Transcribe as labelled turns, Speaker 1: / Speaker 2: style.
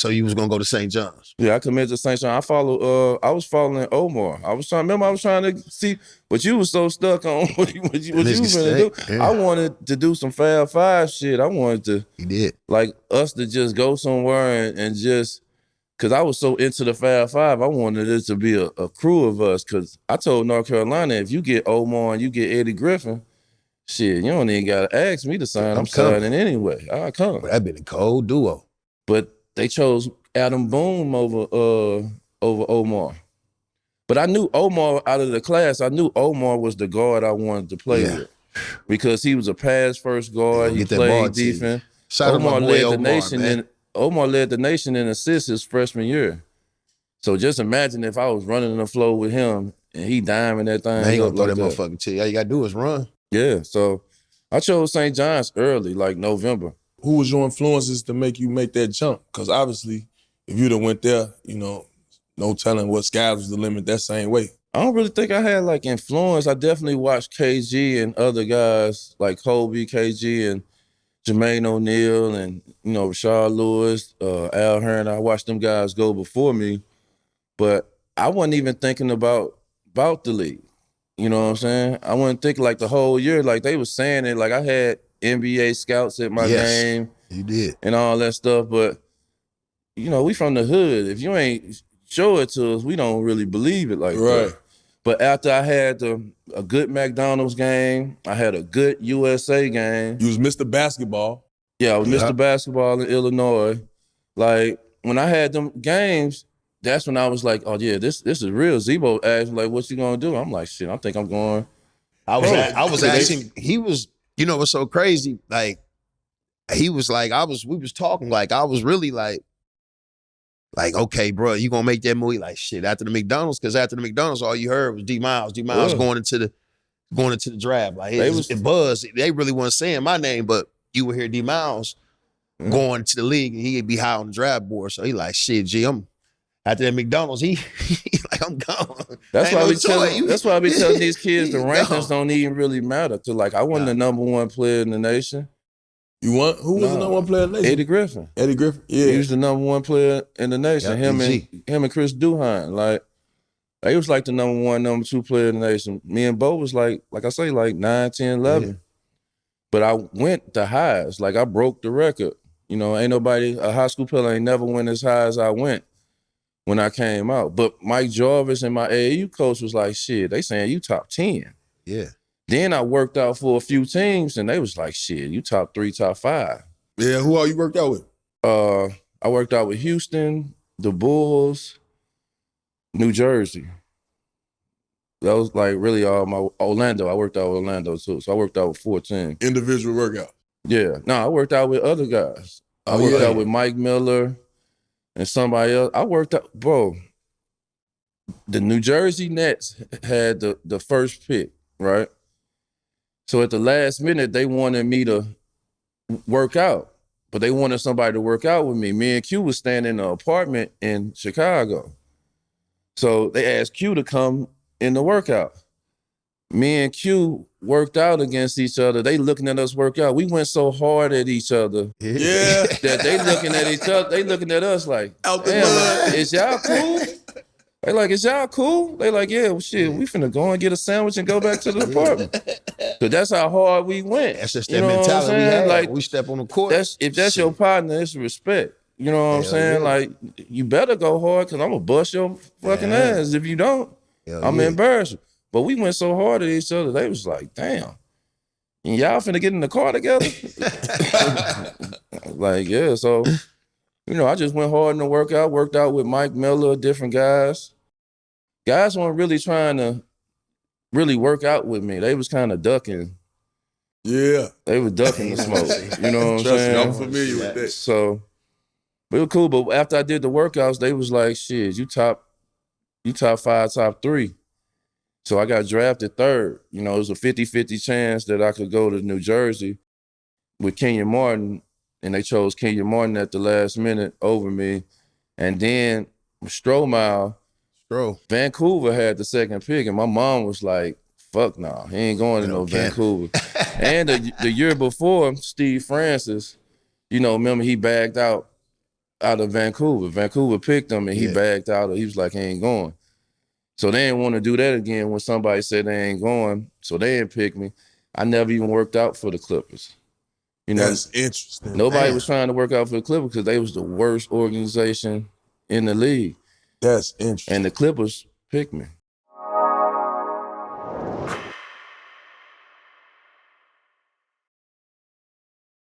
Speaker 1: So you was gonna go to St. John's?
Speaker 2: Yeah, I committed to St. John. I was following Omar. I was trying to see, but you was so stuck on what you finna do.
Speaker 1: Yeah.
Speaker 2: I wanted to do some Fab Five shit. I wanted to,
Speaker 1: You did.
Speaker 2: like, us to just go somewhere and just, because I was so into the Fab Five, I wanted it to be a crew of us, because I told North Carolina, if you get Omar and you get Eddie Griffin, shit, you don't even got to ask me to sign. I'm signing anyway. I'll come.
Speaker 1: That'd been a cold duo.
Speaker 2: But they chose Adam Boone over Omar. But I knew Omar out of the class. I knew Omar was the guard I wanted to play with, because he was a pass first guard. He played defense. Omar led the nation in assists his freshman year. So just imagine if I was running the floor with him and he diming that thing.
Speaker 1: Man, he gonna throw that motherfucker to you. All you gotta do is run.
Speaker 2: Yeah. So I chose St. John's early, like November.
Speaker 3: Who was your influences to make you make that jump? Because obviously, if you'd have went there, you know, no telling what sky was the limit that same way.
Speaker 2: I don't really think I had like influence. I definitely watched KG and other guys like Kobe, KG, and Jermaine O'Neal, and Rashard Lewis, Al Hearn. I watched them guys go before me, but I wasn't even thinking about the league. You know what I'm saying? I wasn't thinking like the whole year. Like they was saying it. Like I had NBA scouts at my game.
Speaker 1: You did.
Speaker 2: And all that stuff. But, we from the hood. If you ain't show it to us, we don't really believe it like that. But after I had a good McDonald's game, I had a good USA game.
Speaker 3: You was Mr. Basketball.
Speaker 2: Yeah, I was Mr. Basketball in Illinois. Like, when I had them games, that's when I was like, oh, yeah, this is real. Zebo asked me, like, what you gonna do? I'm like, shit, I think I'm going.
Speaker 1: I was asking, he was, what's so crazy? Like, he was like, we was talking, like, I was really like, okay, bro, you gonna make that movie? Like, shit, after the McDonald's, because after the McDonald's, all you heard was D Miles. D Miles going into the draft. Like, it buzzed. They really weren't saying my name, but you would hear D Miles going to the league, and he'd be high on the draft board. So he like, shit, G, after that McDonald's, he like, I'm gone.
Speaker 2: That's why I be telling these kids the rankings don't even really matter. Cause like I wasn't the number one player in the nation.
Speaker 3: You want? Who was the number one player in the nation?
Speaker 2: Eddie Griffin.
Speaker 3: Eddie Griffin, yeah.
Speaker 2: He was the number one player in the nation. Him and Chris Duhon. Like he was like the number one, number two player in the nation. Me and Bo was like I say, like 9, 10, 11. Yeah. But I went the highest. Like I broke the record. Ain't nobody, a high school player ain't never went as high as I went when I came out. But Mike Jarvis and my AAU coach was like, shit, they saying you top 10.
Speaker 1: Yeah.
Speaker 2: Then I worked out for a few teams and they was like, shit, you top 3, top 5.
Speaker 3: Yeah, who all you worked out with?
Speaker 2: I worked out with Houston, the Bulls, New Jersey. That was like really all my Orlando. I worked out with Orlando too. So I worked out with 14.
Speaker 3: Individual workout?
Speaker 2: Yeah. No, I worked out with other guys. I worked out with Mike Miller and somebody else. I worked out, bro. The New Jersey Nets had the first pick, right? So at the last minute, they wanted me to work out, but they wanted somebody to work out with me. Me and Q was staying in an apartment in Chicago. So they asked Q to come in the workout. Me and Q worked out against each other. They looking at us work out. We went so hard at each other.
Speaker 3: Yeah.
Speaker 2: That they looking at each other. They looking at us like, damn, is y'all cool? They like, is y'all cool? They like, yeah, well, shit, we finna go and get a sandwich and go back to the apartment. Cause that's how hard we went.
Speaker 1: That's just that mentality we had. Like, we step on the court.
Speaker 2: If that's your partner, it's respect. You know what I'm saying? Yeah. Like, you better go hard because I'm gonna bust your fucking ass. If you don't, I'm embarrassed. But we went so hard at each other, they was like, damn. And y'all finna get in the car together? Like, yeah, so, I just went hard in the workout, worked out with Mike Miller, different guys. Guys weren't really trying to really work out with me. They was kind of ducking.
Speaker 3: Yeah.
Speaker 2: They was ducking the smoke. You know what I'm saying?
Speaker 3: Me, I'm familiar with that.
Speaker 2: So, it was cool. But after I did the workouts, they was like, shit, you top 5, top 3. So I got drafted 3rd. It was a 50-50 chance that I could go to New Jersey with Kenyon Martin, and they chose Kenyon Martin at the last minute over me. And then Vancouver had the 2nd pick, and my mom was like, fuck nah, he ain't going to no Vancouver. And the year before, Steve Francis, remember he bagged out out of Vancouver. Vancouver picked him and he
Speaker 1: Yeah.
Speaker 2: bagged out. He was like, he ain't going. So they didn't want to do that again when somebody said they ain't going. So they didn't pick me. I never even worked out for the Clippers. You know,
Speaker 3: That's interesting.
Speaker 2: nobody was trying to work out for the Clippers because they was the worst organization in the league.
Speaker 3: That's interesting.
Speaker 2: And the Clippers picked me.